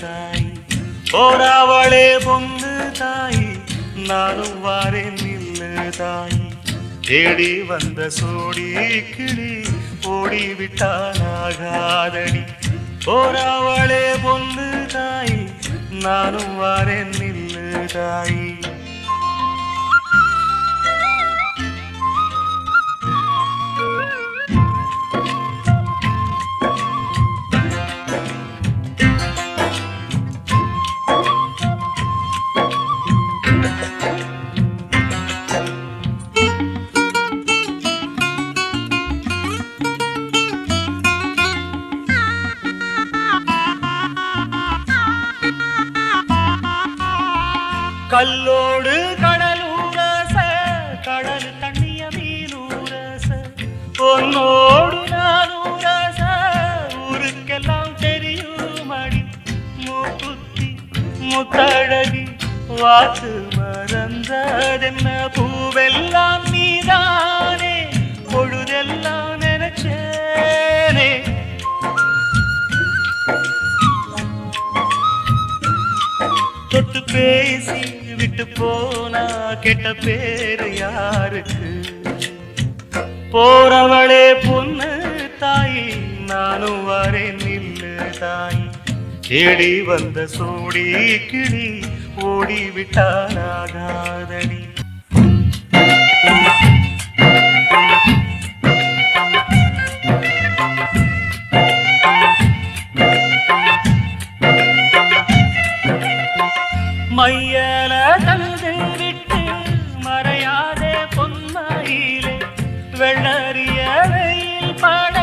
தாய். போராவளே பொண்ணு தாய், நானும் வாரேன் நில்லு தாய். தேடி வந்த சோடி கிளி ஓடிவிட்டானாகாதடி. போராவளே பொண்ணு தாய், நானும் வாரேன் நில்லு தாய். கல்லோடு கடலூரச, கடல் தண்ணிய மீனூரச, பொன்னோடு நானூரச, ஊருக்கெல்லாம் தெரியும் அடி. மூக்குத்தி முத்தழகி வாக்கு மறந்ததென்ன, பூவெல்லாம் நீதானே, பொழுதெல்லாம் நினைச்சேனே. தொட்டு பேசி விட்டு போனா கெட்ட பேரு யாருக்கு? போறவளே பொண்ணு தாய், நானும் வரேன் நில்லு தாய். தேடி வந்த சோடி கிளி ஓடிவிட்டானாகாதடி. மையல தழுது விட்டு மறையாதே பொன்மையிலே, வெள்ளறிய வெயில் பட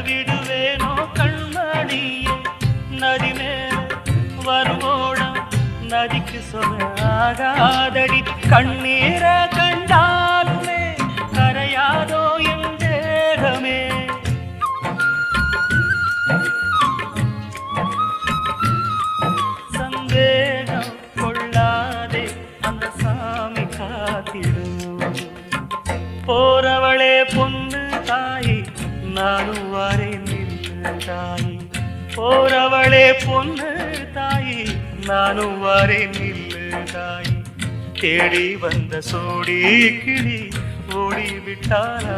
விடுவேனோ கண்மணியே. நதி மேல வருவோடம் நதிக்கு சொல்லாகாதடி. கண்ணீர கண்டாலுமே கரையாதோ என் தேகமே. சந்தேகம் கொள்ளாதே, அந்த சாமி காத்திடும். போறவளே பொண்ணு தாய், நானும் வரேன் நில்லு தாய். போறவளே பொண்ணு தாய், நானும் வரேன் நில்லு தாய். தேடி வந்த சோடி கிளி ஓடிவிட்டானாகாதடி.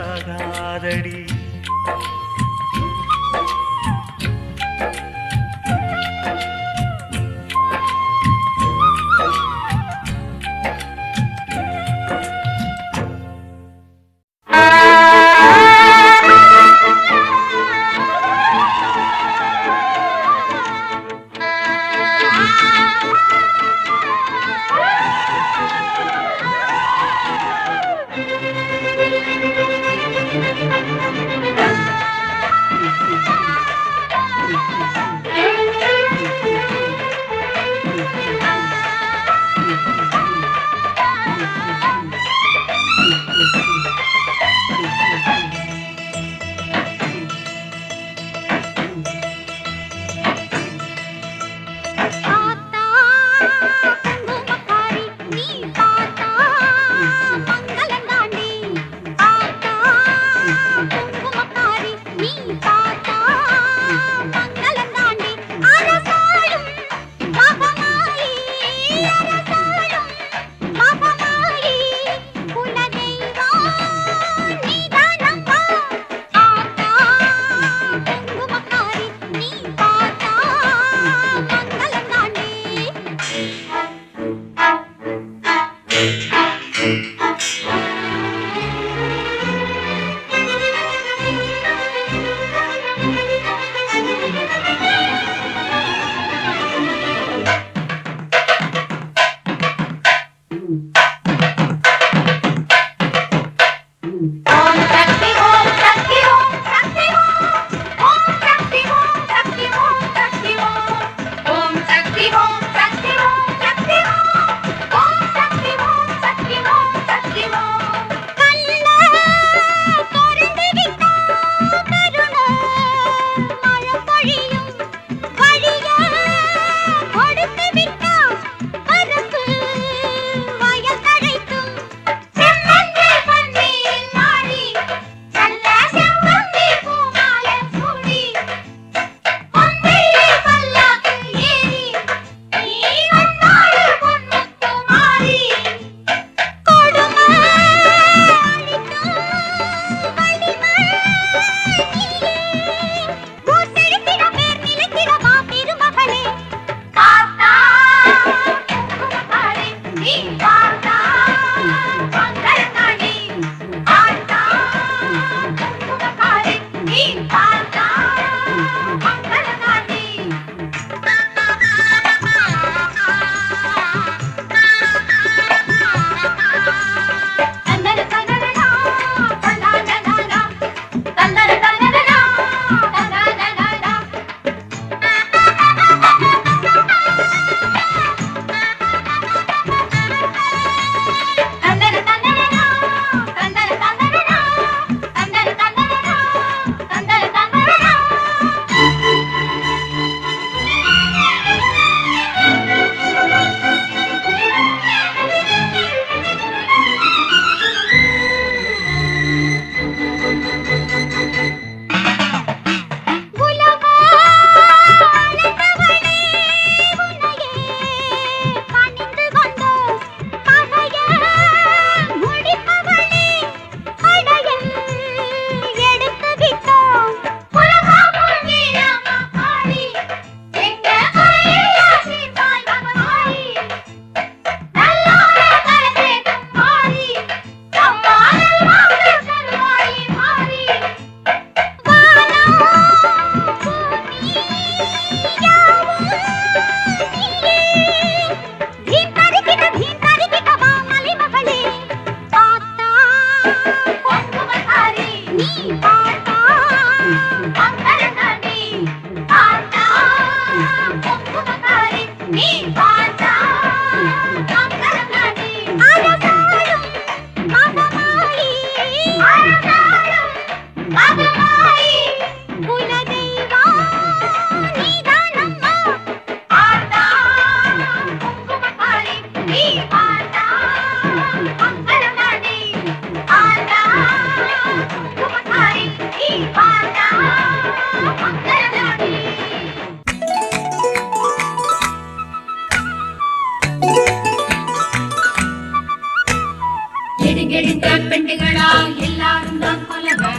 எங்க பெண்டுகளா எல்லாரும் தான் கொலவ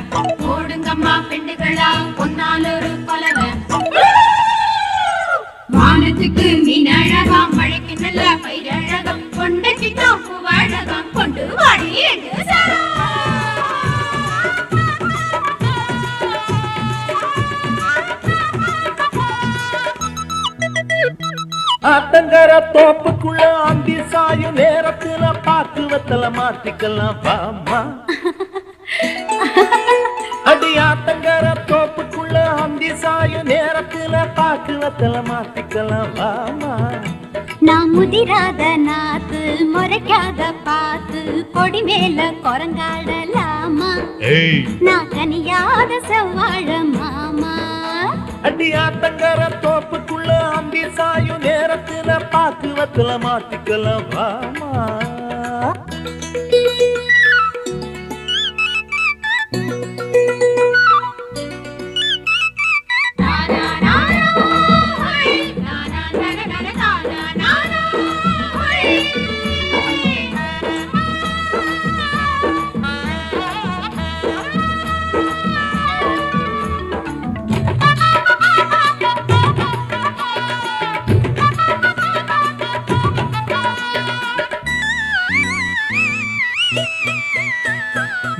ஓடுங்கம்மா பெண்டுகளா பொன்னால் ஒரு கொலவ வானத்துக்கு மீன் அழகாம் மழைக்கு நல்ல பயிரழகம் கொண்டைக்கு தோப்பு அழகாம் கொண்டு வாடி என்று ஆத்தங்கர தோப்புக்குள்ள அந்தி சாயும் நேரத்துல பாக்குவத்துல மாத்திக்கலாம் பாமா அடி ஆத்தங்கர தோப்புக்குள்ள அந்தி சாயும் நேரத்துல பாக்குவத்துல மாத்திக்கலாம் பாமா நான் முதிராத நாத்து முறைக்காத பாத்து கொடி மேல குரங்காடலாமா நான் கனியாத செவ்வாழ மாமா அடி ஆத்தங்கர தோப்புக்குள்ள அந்தி சாயும் நேரத்துல பாக்குவத்துல மாத்திக்கலாம் பாமா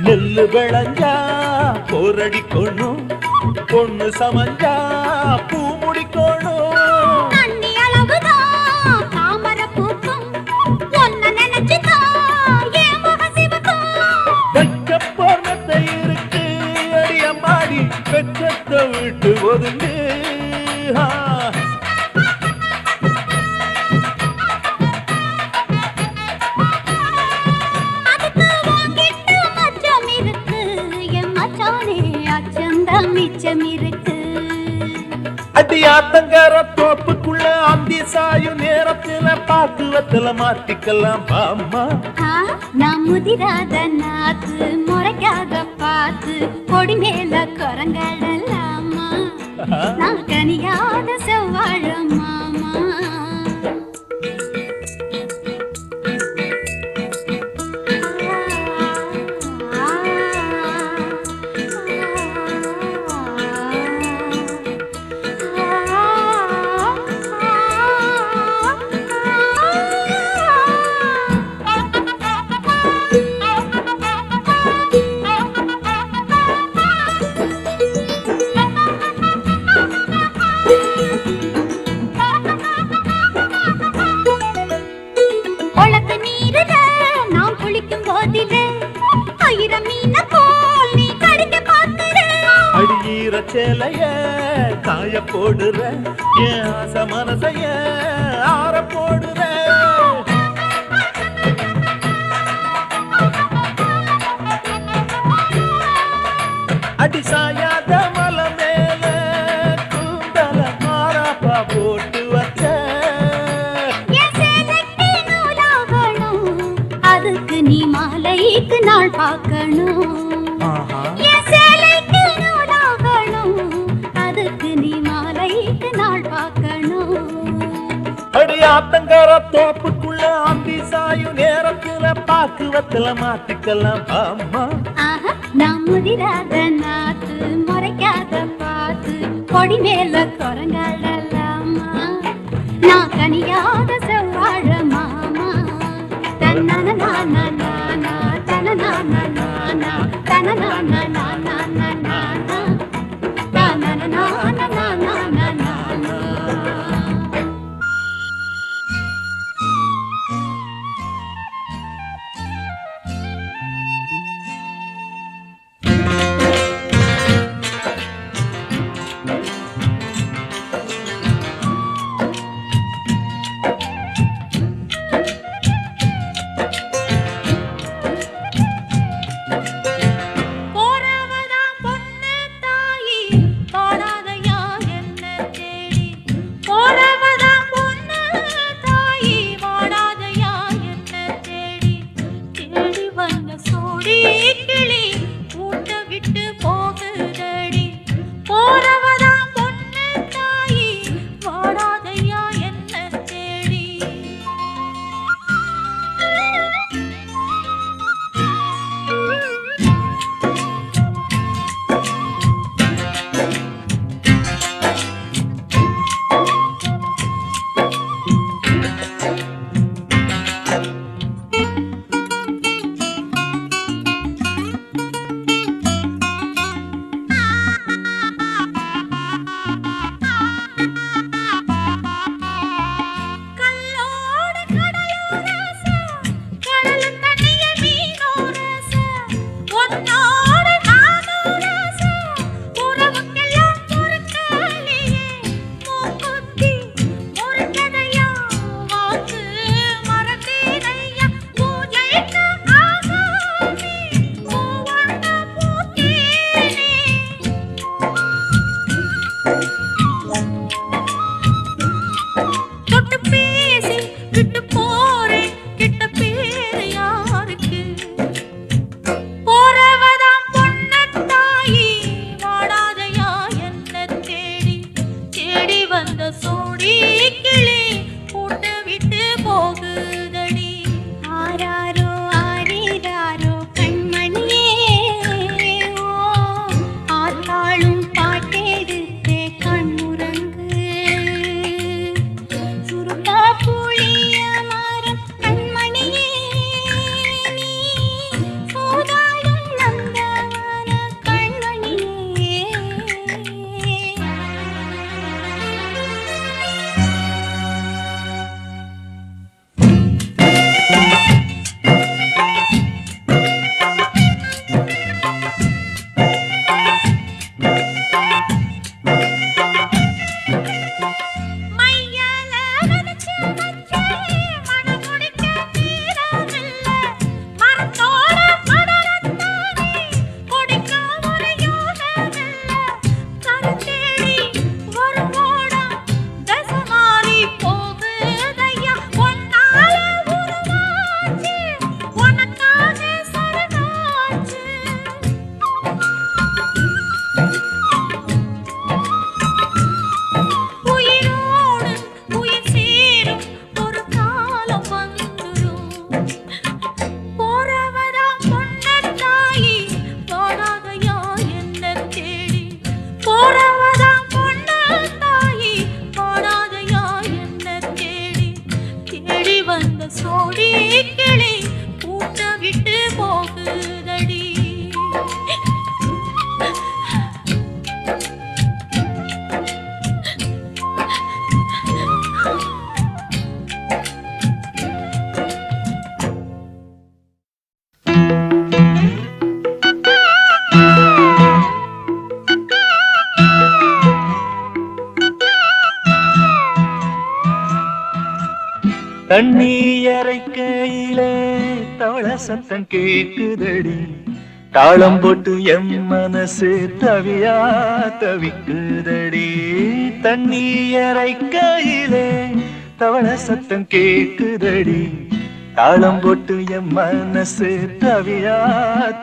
நெல்லு விளைஞ்சா போரடிக்கணும் பொண்ணு சமஞ்சா பூ முடிக்கணும் தண்ணி அளவுதான் தாமரை பூக்கும் ஒன்ன நினைச்சுதான் என் முகசிவுக்கும் வைக்க போர்ணத்தை இருக்கு அடியம்மாடி வெச்சத்தை விட்டு ஒதுங்கு அடி ஆத்தங்கர தோப்புக்குள்ள அந்தி சாயும் நேரத்துல பாக்குவத்துல மாத்திக்கலாம் பாமா நான் முதிராத நாத்து முறைக்காக பார்த்து கொடி மேல குரங்கடலாமா நான் கனியாத செவ்வாழ மாமா சேலைய காய போடுற என் ஆசை மனசைய ஆற போடுற அடி சாயாத மலை மேல கூந்தல மாறாப்பா போட்டு வச்ச அதுக்கு நீ மாலைக்கு நாள் பார்க்கணும் அடி ஆத்தங்கர தோப்புக்குள்ள அந்தி சாயும் நேரத்துல பாக்குவத்துல மாத்திக்கலாம் பாமா நான் முதிராத நாத்து முறைக்காத பார்த்து கொடி மேல குரங்கடலாமா நான் கனியாத செவ்வாழ மாமா தன்னன நானா நானா தனனா நானா தனனா நானா நானா தனன நானா நானா நானா கிளி கூட்டு விட்டு போகுதடி ஆராரோ ஆரிராரோ கண்மணியே ஓ ஆத்தாளும் பாட்டெடுத்தே கண்ணுறங்கு சுருக்கா புளிய மரம் கண்மணியே நீ சோதாடும் நந்தவன கண்மணியே மையால நனைச்சு வச்சே மனம் முடிக்க தீரமில்ல மரத்தோட மடரத்தானே கொடிக்க ஒரு யோகமில்ல கருத்தேடி வரும் ஓடம் தசை மாறி போகுதையா ஒன்னால உருவாச்சு உனக்காக சரணாச்சு உயிரோடு உயிர் சேரும் ஒரு காலம் வந்துரும் போறவதாம் பொன்னத்தாயி போடாதையா என்ன தேடி போறவதாம் பொன்னத்தாயி போடாதையா என்ன தேடி தேடி வந்த சோடி கிளி கூட்ட விட்டு போகுதடி தண்ணி அரைக்கையிலே தவள சத்தம் கேக்குதடி தாளம் போட்டு எம் மனசு தவியா தவிக்குதடி தண்ணி அரைக்கையிலே தவள சத்தம் கேக்குதடி தாளம் போட்டு எம் மனசு தவியா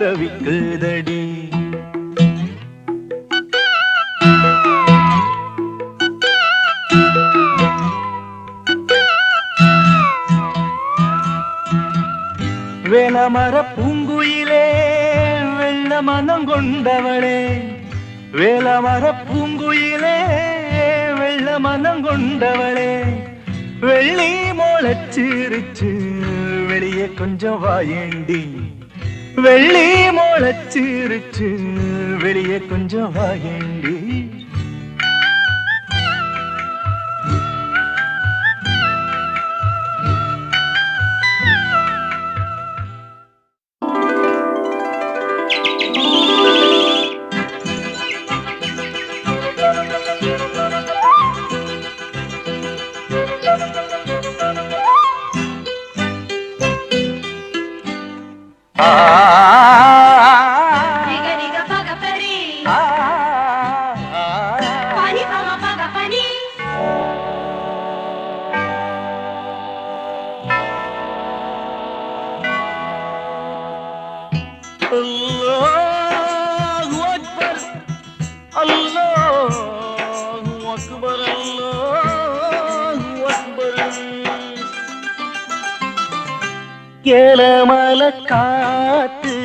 தவிக்குதடி வேலமர பூங்குயிலே வெள்ள மனம் கொண்டவளே வேலமர பூங்குயிலே வெள்ள மனம் கொண்டவளே வெள்ளி மோளச்சிருச்சு வெளியே கொஞ்சம் வாயேண்டி வெள்ளி மோளச்சிருச்சு வெளியே கொஞ்சம் வாயேண்டி Allahu Akbar, Allahu Akbar, Allahu Akbar. கேளமல காத்து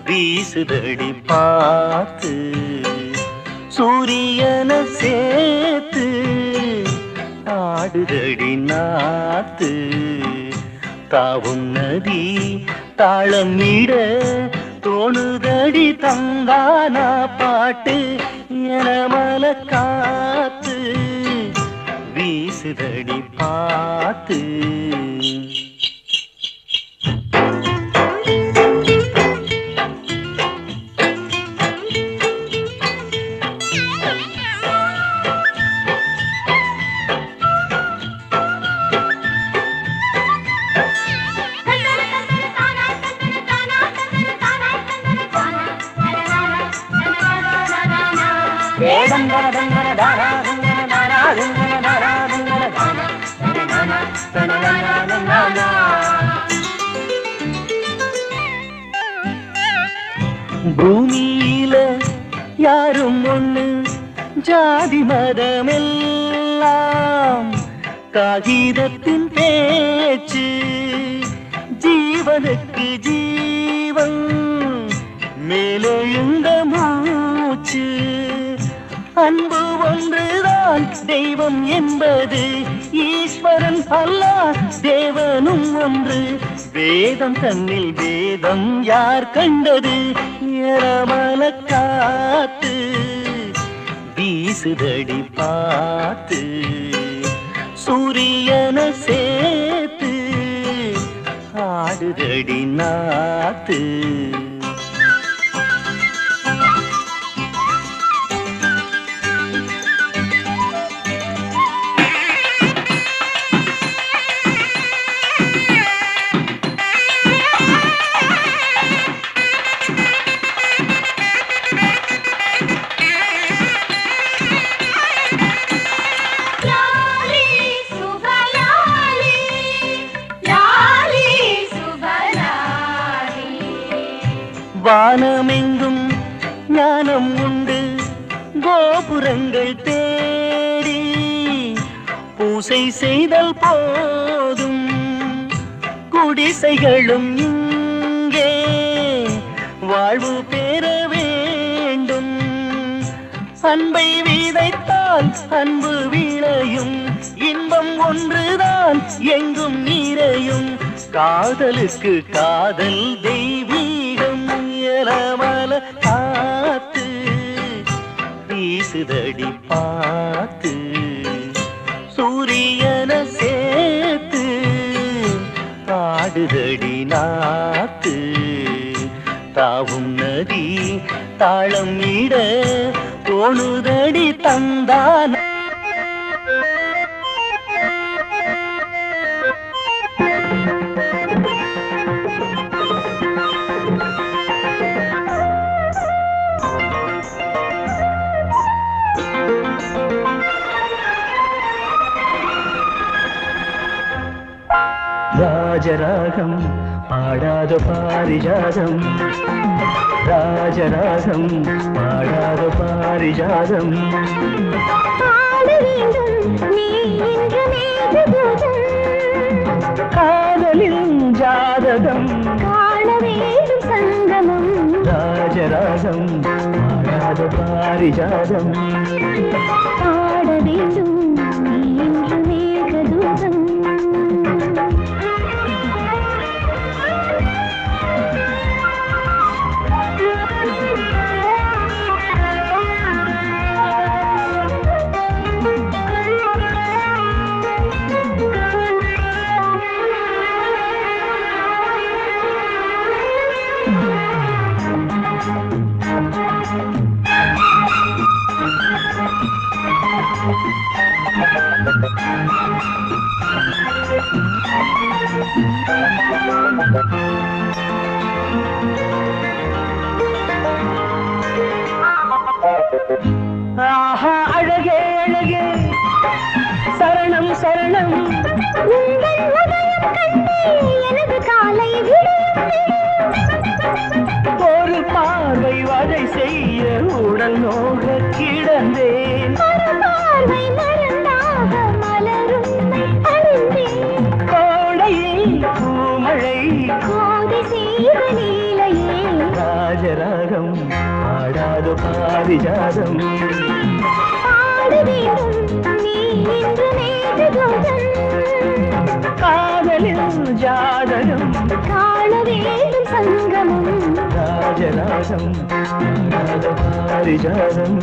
வீசுதடி பார்த்து சூரியனை சேர்த்து ஆடுதடி நாத்து தாவும் நதி தாளமிட தோணுதடி தந்தானா பாட்டு எனமல காத்து வீசுதடி பார்த்து பூமியில யாரும் ஒண்ணு ஜாதி மதமெல்லாம் காகிதத்தின் பேச்சு ஜீவனுக்கு ஜீவன் மேலெழுந்த மூச்சு அன்பு ஒன்றுதான் தெய்வம் என்பது ஈஸ்வரன் அல்லாஹ் தேவனும் ஒன்று வேதம் தன்னில் வேதம் யார் கண்டது ஏறமல காத்து வீசுதடி பார்த்து சூரியன சேர்த்து ஆடுதடி நாத்து வானமெங்கும் ஞானம் உண்டு கோபுரங்கள் தேடி பூசை செய்தல் போதும் குடிசைகளும் இங்கே வாழ்வு பெற வேண்டும் அன்பை விதைத்தால் அன்பு விளையும் இன்பம் ஒன்றுதான் எங்கும் நிறையும் காதலுக்கு காதல் தெய்வீகம் ஏலமல காத்து வீசுதடி பார்த்து சூரியன சேர்த்து ஆடுதடி நாத்து தாவும் நதி தாளம் இட தோணுதடி தந்தான் ராஜராகம் பாடாத பாரிஜாதம் ராஜராகம் பாடாத பாரிஜாதம் காதலில் ஜாதகம் காண வேண்டும் சங்கமம் ராஜராகம் பாடாத பாரிஜாதம் பாட வேண்டும் இன்று மேகதூதம் ஆஹா அழகே அழகே சரணம் சரணம் உங்கள் உதயம் கண்டே எனது காலை ஒரு பார்வை வதை செய்ய உடல் நோக கிடந்தேன் பார்வை மறந்தாக மலரும் கோடையில் பூமழை கோதை செய்த நீலையே ராஜராகம் பாடாத பாரிஜாதம் பாட வேண்டும் நீ இன்று மேகதூதம் காதலில் ஜாதகம் காண வேண்டும் சங்கமம் ராஜராகம் பாடாத பாரிஜாதம்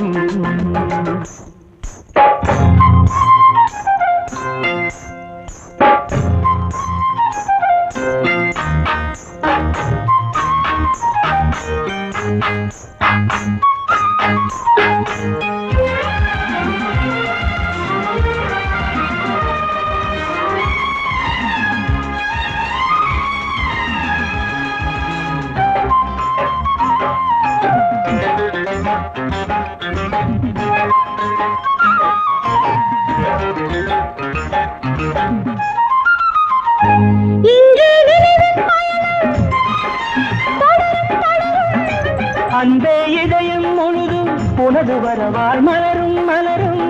அன்பே இதயம் முழுதும் உனது வரவால் மலரும் மலரும்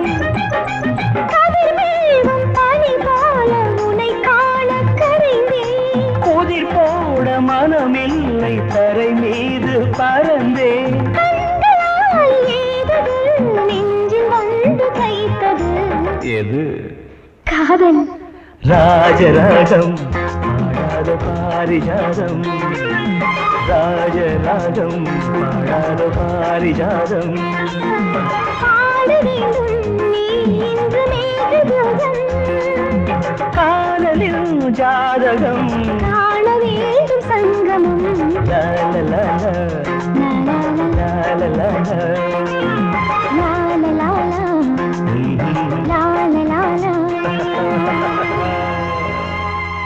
கதிர்மேகம் பனி காதல் ராஜராகம் பாடாத பாரிஜாதம் ராஜராகம் பாடாத பாரிஜாதம் பாட வேண்டும் நீ இன்று மேகதூதம் காதலில் ஜாதகம் காண வேண்டும் சங்கமம் லா லா லா லா லா லா லா